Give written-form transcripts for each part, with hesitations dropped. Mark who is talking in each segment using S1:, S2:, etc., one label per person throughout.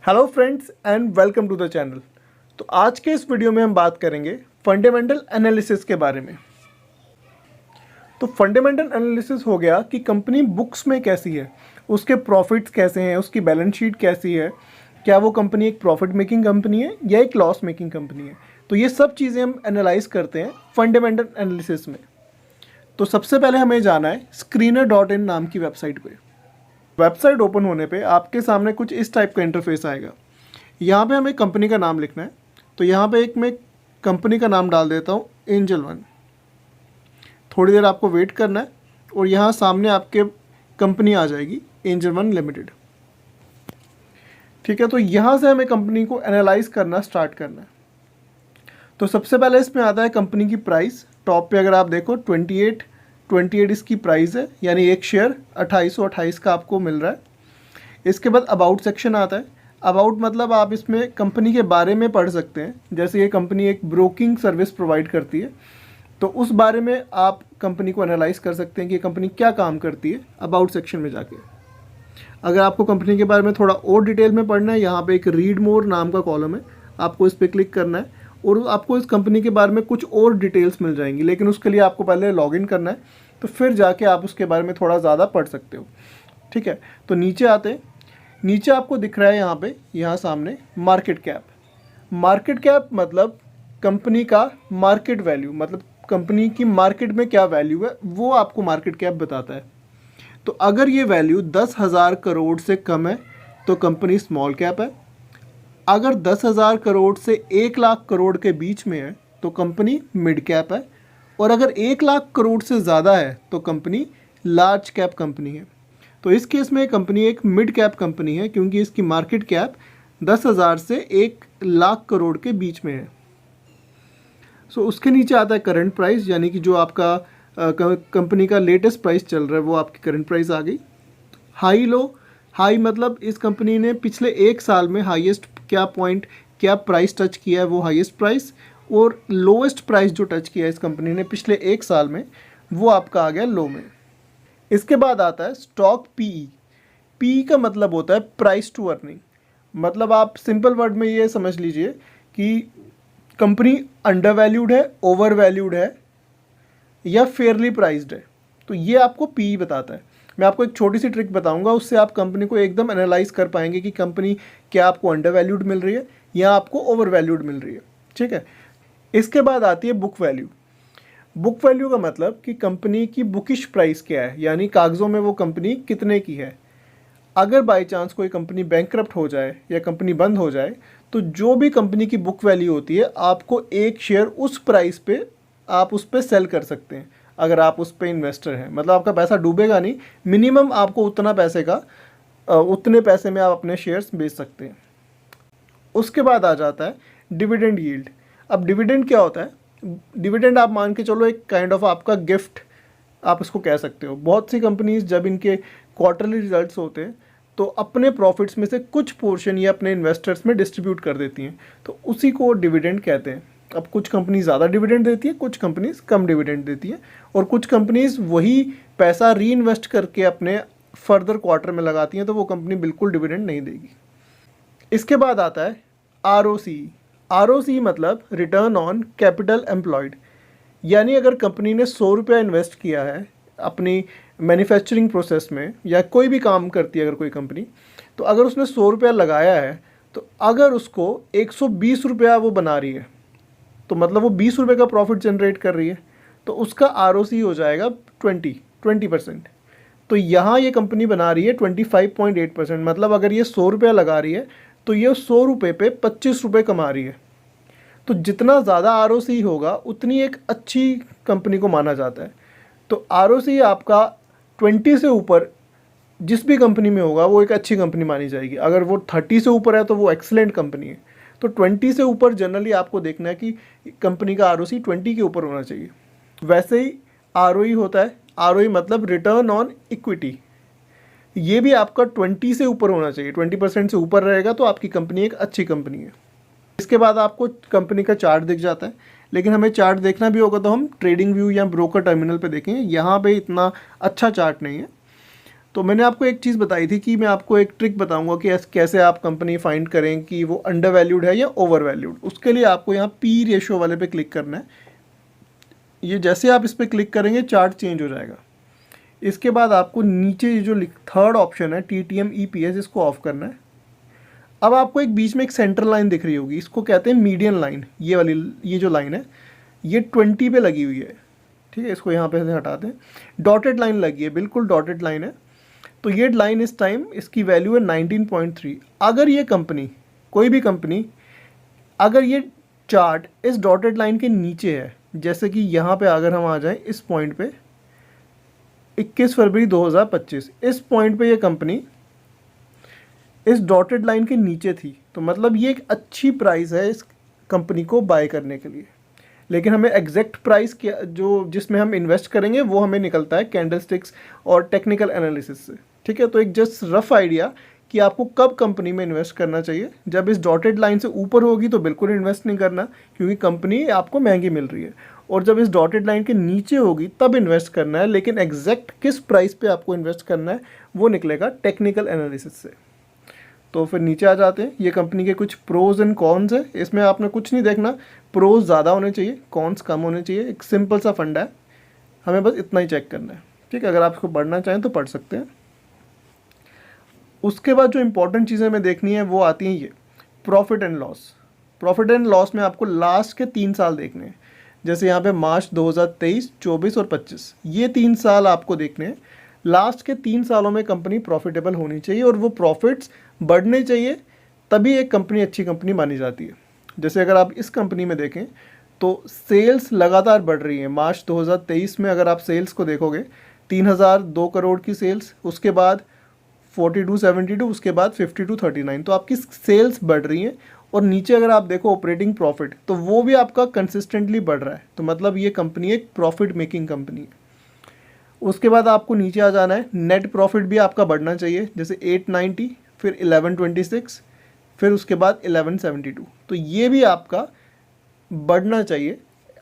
S1: Hello friends and welcome to the channel. तो आज के इस वीडियो में हम बात करेंगे फंडामेंटल एनालिसिस के बारे में। तो फंडामेंटल एनालिसिस हो गया कि कंपनी बुक्स में कैसी है, उसके प्रॉफिट्स कैसे हैं, उसकी बैलेंस शीट कैसी है, क्या वो कंपनी एक प्रॉफिट मेकिंग कंपनी है या एक लॉस मेकिंग कंपनी है। तो ये सब चीज़ें हम एनालाइज करते हैं फंडामेंटल एनालिसिस में। तो सबसे पहले हमें जाना है screener.in नाम की वेबसाइट पे। वेबसाइट ओपन होने पे आपके सामने कुछ इस टाइप का इंटरफेस आएगा। यहाँ पे हमें कंपनी का नाम लिखना है। तो यहाँ पे मैं कंपनी का नाम डाल देता हूँ एंजल वन। थोड़ी देर आपको वेट करना है और यहाँ सामने आपके कंपनी आ जाएगी एंजल वन लिमिटेड। ठीक है, तो यहाँ से हमें कंपनी को एनालाइज करना स्टार्ट करना है। तो सबसे पहले इसमें आता है कंपनी की प्राइस। टॉप पे अगर आप देखो 28 इसकी प्राइस है, यानी एक शेयर 2828 का आपको मिल रहा है। इसके बाद अबाउट सेक्शन आता है। अबाउट मतलब आप इसमें कंपनी के बारे में पढ़ सकते हैं। जैसे ये कंपनी एक ब्रोकिंग सर्विस प्रोवाइड करती है, तो उस बारे में आप कंपनी को एनालाइज कर सकते हैं कि ये कंपनी क्या काम करती है अबाउट सेक्शन में जाके। अगर आपको कंपनी के बारे में थोड़ा और डिटेल में पढ़ना है, यहाँ पे एक रीड मोर नाम का कॉलम है, आपको इस पर क्लिक करना है और आपको इस कंपनी के बारे में कुछ और डिटेल्स मिल जाएंगी। लेकिन उसके लिए आपको पहले लॉगिन करना है, तो फिर जाके आप उसके बारे में थोड़ा ज़्यादा पढ़ सकते हो। ठीक है, तो नीचे आते हैं। नीचे आपको दिख रहा है यहाँ सामने मार्केट कैप। मार्केट कैप मतलब कंपनी का मार्केट वैल्यू, मतलब कंपनी की मार्केट में क्या वैल्यू है वो आपको मार्केट कैप बताता है। तो अगर ये वैल्यू 10,000 करोड़ से कम है तो कंपनी स्मॉल कैप है। अगर 10,000 करोड़ से 1,00,000 करोड़ के बीच में है तो कंपनी मिड कैप है। और अगर 1,00,000 करोड़ से ज़्यादा है तो कंपनी लार्ज कैप कंपनी है। तो इस केस में कंपनी एक मिड कैप कंपनी है, क्योंकि इसकी मार्केट कैप 10,000 से 1,00,000 करोड़ के बीच में है। सो उसके नीचे आता है करंट प्राइस, यानी कि जो आपका कंपनी का लेटेस्ट प्राइस चल रहा है वो आपकी करंट प्राइस आ गई। हाई लो, हाई मतलब इस कंपनी ने पिछले एक साल में हाईएस्ट क्या प्राइस टच किया है वो हाईएस्ट प्राइस, और लोएस्ट प्राइस जो टच किया है इस कंपनी ने पिछले एक साल में वो आपका आ गया लो में। इसके बाद आता है स्टॉक पीई। पीई का मतलब होता है प्राइस टू अर्निंग। मतलब आप सिंपल वर्ड में ये समझ लीजिए कि कंपनी अंडर वैल्यूड है, ओवर वैल्यूड है या फेयरली प्राइस्ड है। तो ये आपको पीई बताता है। मैं आपको एक छोटी सी ट्रिक बताऊंगा, उससे आप कंपनी को एकदम एनालाइज कर पाएंगे कि कंपनी क्या आपको अंडर वैल्यूड मिल रही है या आपको ओवर वैल्यूड मिल रही है। ठीक है, इसके बाद आती है बुक वैल्यू। बुक वैल्यू का मतलब कि कंपनी की बुकिश प्राइस क्या है, यानी कागज़ों में वो कंपनी कितने की है। अगर बाई चांस कोई कंपनी बैंकक्रप्ट हो जाए या कंपनी बंद हो जाए तो जो भी कंपनी की बुक वैल्यू होती है आपको एक शेयर उस प्राइस पे आप उस पर सेल कर सकते हैं। अगर आप उस पर इन्वेस्टर हैं, मतलब आपका पैसा डूबेगा नहीं, मिनिमम आपको उतना पैसे का उतने पैसे में आप अपने शेयर्स बेच सकते हैं। उसके बाद आ जाता है डिविडेंड यील्ड। अब डिविडेंड क्या होता है? डिविडेंड आप मान के चलो एक काइंड ऑफ आपका गिफ्ट आप इसको कह सकते हो। बहुत सी कंपनीज जब इनके क्वार्टरली रिजल्ट्स होते हैं तो अपने प्रॉफिट्स में से कुछ पोर्शन ये अपने इन्वेस्टर्स में डिस्ट्रीब्यूट कर देती हैं, तो उसी को डिविडेंड कहते हैं। अब कुछ कंपनी ज़्यादा डिविडेंड देती है, कुछ कंपनीज कम डिविडेंड देती हैं, और कुछ कंपनीज वही पैसा री इन्वेस्ट करके अपने फर्दर क्वार्टर में लगाती हैं, तो वो कंपनी बिल्कुल डिविडेंड नहीं देगी। इसके बाद आता है आरओसी। आरओसी मतलब रिटर्न ऑन कैपिटल एम्प्लॉयड। यानी अगर कंपनी ने 100 रुपया इन्वेस्ट किया है अपनी मैन्युफैक्चरिंग प्रोसेस में, या कोई भी काम करती है अगर कोई कंपनी, तो अगर उसने 100 रुपया लगाया है तो अगर उसको 120 रुपया वो बना रही है तो मतलब वो 20 रुपये का प्रॉफिट जनरेट कर रही है, तो उसका आरओसी हो जाएगा 20%। तो यहाँ ये कंपनी बना रही है 25.8%। मतलब अगर ये 100 रुपया लगा रही है तो ये 100 रुपये पे 25 रुपये कमा रही है। तो जितना ज़्यादा आरओसी होगा उतनी एक अच्छी कंपनी को माना जाता है। तो आरओसी आपका 20 से ऊपर जिस भी कंपनी में होगा वो एक अच्छी कंपनी मानी जाएगी। अगर वो 30 से ऊपर है तो वो एक्सीलेंट कंपनी है। तो 20 से ऊपर जनरली आपको देखना है कि कंपनी का आरओसी 20 के ऊपर होना चाहिए। वैसे ही आरओई होता है। आरओई मतलब रिटर्न ऑन इक्विटी। ये भी आपका 20 से ऊपर होना चाहिए। 20% से ऊपर रहेगा तो आपकी कंपनी एक अच्छी कंपनी है। इसके बाद आपको कंपनी का चार्ट दिख जाता है, लेकिन हमें चार्ट देखना भी होगा तो हम ट्रेडिंग व्यू या ब्रोकर टर्मिनल पे देखेंगे। यहाँ पे इतना अच्छा चार्ट नहीं है। तो मैंने आपको एक चीज़ बताई थी कि मैं आपको एक ट्रिक बताऊंगा कि कैसे आप कंपनी फाइंड करें कि वो अंडर वैल्यूड है या ओवर वैल्यूड। उसके लिए आपको यहाँ पी रेशो वाले पे क्लिक करना है। ये जैसे आप इस पर क्लिक करेंगे चार्ट चेंज हो जाएगा। इसके बाद आपको नीचे ये जो थर्ड ऑप्शन है TTM EPS, इसको ऑफ करना है। अब आपको एक बीच में एक सेंटर लाइन दिख रही होगी, इसको कहते हैं मीडियन लाइन। ये वाली, ये जो लाइन है ये 20 पे लगी हुई है, ठीक है। इसको यहाँ पे से हटाते हैं। डॉटेड लाइन लगी है, बिल्कुल डॉटेड लाइन है। तो ये लाइन इस टाइम इसकी वैल्यू है 19.3। अगर ये कंपनी, कोई भी कंपनी, अगर ये चार्ट इस डॉटेड लाइन के नीचे है, जैसे कि यहाँ पे अगर हम आ जाएं इस पॉइंट पे 21 फरवरी 2025, इस पॉइंट पे ये कंपनी इस डॉटेड लाइन के नीचे थी, तो मतलब ये एक अच्छी प्राइस है इस कंपनी को बाय करने के लिए। लेकिन हमें एग्जैक्ट प्राइस क्या, जो जिसमें हम इन्वेस्ट करेंगे, वो हमें निकलता है कैंडलस्टिक्स और टेक्निकल एनालिसिस से, ठीक है। तो एक जस्ट रफ आइडिया कि आपको कब कंपनी में इन्वेस्ट करना चाहिए। जब इस डॉटेड लाइन से ऊपर होगी तो बिल्कुल इन्वेस्ट नहीं करना, क्योंकि कंपनी आपको महंगी मिल रही है। और जब इस डॉटेड लाइन के नीचे होगी तब इन्वेस्ट करना है, लेकिन एग्जैक्ट किस प्राइस पे आपको इन्वेस्ट करना है वो निकलेगा टेक्निकल एनालिसिस से। तो फिर नीचे आ जाते हैं। ये कंपनी के कुछ प्रोज एंड कॉन्स है। इसमें आपने कुछ नहीं देखना, प्रोज ज़्यादा होने चाहिए, कॉन्स कम होने चाहिए। एक सिंपल सा फंडा है, हमें बस इतना ही चेक करना है, ठीक है। अगर आप इसको पढ़ना चाहें तो पढ़ सकते हैं। उसके बाद जो इंपॉर्टेंट चीज़ें हमें देखनी है वो आती हैं ये profit and loss. Profit and loss में आपको लास्ट के 3 साल देखने हैं। जैसे यहाँ पे मार्च 2023, 24 और 25, ये 3 साल आपको देखने हैं। लास्ट के 3 सालों में कंपनी प्रॉफिटेबल होनी चाहिए और वो प्रॉफिट्स बढ़ने चाहिए, तभी एक कंपनी अच्छी कंपनी मानी जाती है। जैसे अगर आप इस कंपनी में देखें तो सेल्स लगातार बढ़ रही है। मार्च 2023 में अगर आप सेल्स को देखोगे 3002 करोड़ की सेल्स, उसके बाद 4272, उसके बाद 5239, तो आपकी सेल्स बढ़ रही हैं। और नीचे अगर आप देखो ऑपरेटिंग प्रॉफिट, तो वो भी आपका कंसिस्टेंटली बढ़ रहा है। तो मतलब ये कंपनी एक प्रॉफिट मेकिंग कंपनी है। उसके बाद आपको नीचे आ जाना है, नेट प्रॉफिट भी आपका बढ़ना चाहिए। जैसे 890, फिर 1126, फिर उसके बाद 1172, तो ये भी आपका बढ़ना चाहिए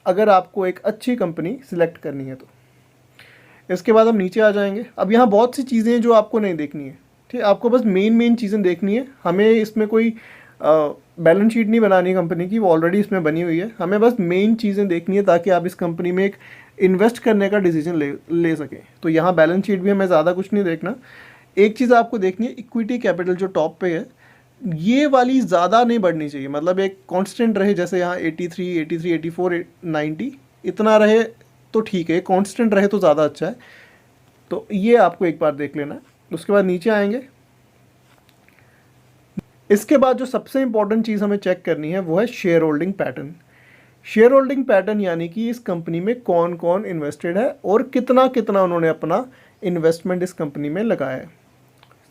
S1: अगर आपको एक अच्छी कंपनी सिलेक्ट करनी है तो। इसके बाद हम नीचे आ जाएंगे। अब यहाँ बहुत सी चीज़ें हैं जो आपको नहीं देखनी है, ठीक है। आपको बस मेन चीज़ें देखनी है। हमें इसमें कोई बैलेंस शीट नहीं बनानी कंपनी की, वो ऑलरेडी इसमें बनी हुई है। हमें बस मेन चीज़ें देखनी है ताकि आप इस कंपनी में एक इन्वेस्ट करने का डिसीजन ले सकें। तो यहाँ बैलेंस शीट भी हमें ज़्यादा कुछ नहीं देखना। एक चीज़ आपको देखनी है, इक्विटी कैपिटल जो टॉप पे है, ये वाली ज़्यादा नहीं बढ़नी चाहिए। मतलब एक कांस्टेंट रहे, जैसे यहाँ 83, 84, 90 इतना रहे तो ठीक है, कांस्टेंट रहे तो ज़्यादा अच्छा है। तो ये आपको एक बार देख लेना है। उसके बाद नीचे आएंगे। इसके बाद जो सबसे इंपॉर्टेंट चीज़ हमें चेक करनी है वो है share holding pattern. Share holding pattern यानी कि इस कंपनी में कौन कौन इन्वेस्टेड है और कितना कितना उन्होंने अपना इन्वेस्टमेंट इस कंपनी में लगाया है।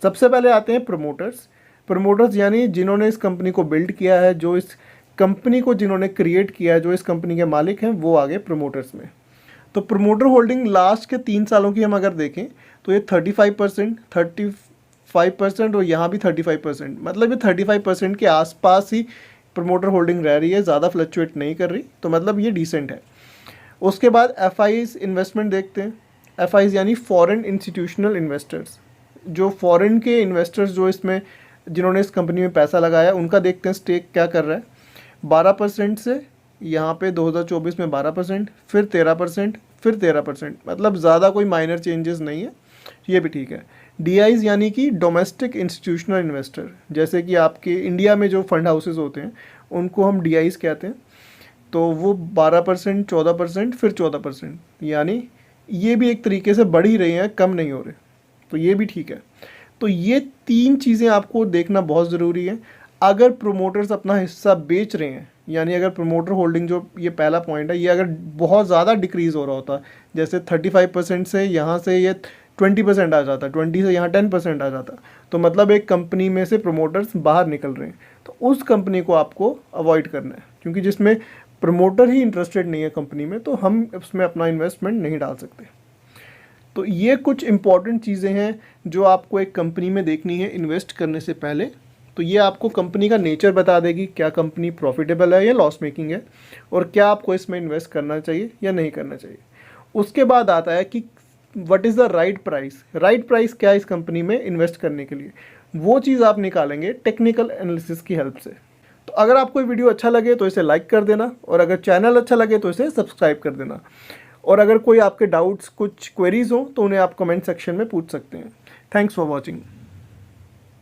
S1: सबसे पहले आते हैं प्रमोटर्स। प्रमोटर्स यानी जिन्होंने इस कंपनी को बिल्ड किया है, जो इस कंपनी को जिन्होंने क्रिएट किया है, जो इस कंपनी के मालिक हैं, वो आगे प्रमोटर्स में। तो प्रमोटर होल्डिंग लास्ट के 3 सालों की हम अगर देखें तो ये 35%, 35% और यहाँ भी 35%, मतलब ये 35% के आसपास ही प्रमोटर होल्डिंग रह रही है, ज़्यादा फ्लक्चुएट नहीं कर रही। तो मतलब ये डिसेंट है। उसके बाद एफआईज इन्वेस्टमेंट देखते हैं। एफआईज यानी फॉरेन इंस्टीट्यूशनल इन्वेस्टर्स, जो फॉरेन के इन्वेस्टर्स जो इसमें जिन्होंने इस कंपनी में पैसा लगाया, उनका देखते हैं स्टेक क्या कर रहा है। 12% से यहाँ पे 2024 में 12%, फिर 13%, फिर 13%, मतलब ज़्यादा कोई माइनर चेंजेस नहीं है, ये भी ठीक है। डीआईज यानी कि डोमेस्टिक इंस्टीट्यूशनल इन्वेस्टर, जैसे कि आपके इंडिया में जो फंड हाउसेज होते हैं उनको हम डीआईज कहते हैं। तो वो 12%, 14%, फिर 14%, यानी ये भी एक तरीके से बढ़ ही रहे हैं, कम नहीं हो रहे, तो ये भी ठीक है। तो ये 3 चीज़ें आपको देखना बहुत ज़रूरी है। अगर प्रोमोटर्स अपना हिस्सा बेच रहे हैं, यानी अगर प्रोमोटर होल्डिंग जो ये पहला पॉइंट है, ये अगर बहुत ज़्यादा डिक्रीज़ हो रहा होता, जैसे 35% से यहाँ से ये 20% आ जाता, 20 से यहाँ 10% आ जाता, तो मतलब एक कंपनी में से प्रोमोटर्स बाहर निकल रहे हैं। तो उस कंपनी को आपको अवॉइड करना है, क्योंकि जिसमें प्रमोटर ही इंटरेस्टेड नहीं है कंपनी में, तो हम उसमें अपना इन्वेस्टमेंट नहीं डाल सकते। तो ये कुछ इंपॉर्टेंट चीज़ें हैं जो आपको एक कंपनी में देखनी है इन्वेस्ट करने से पहले। तो ये आपको कंपनी का नेचर बता देगी, क्या कंपनी प्रॉफिटेबल है या लॉस मेकिंग है, और क्या आपको इसमें इन्वेस्ट करना चाहिए या नहीं करना चाहिए। उसके बाद आता है कि what is the right price क्या है इस कंपनी में इन्वेस्ट करने के लिए, वो चीज़ आप निकालेंगे टेक्निकल एनालिसिस की हेल्प से। तो अगर आपको वीडियो अच्छा लगे तो इसे लाइक कर देना, और अगर चैनल अच्छा लगे तो इसे सब्सक्राइब कर देना, और अगर कोई आपके डाउट्स कुछ क्वेरीज हो तो उन्हें आप कमेंट सेक्शन में पूछ सकते हैं। Thanks for watching.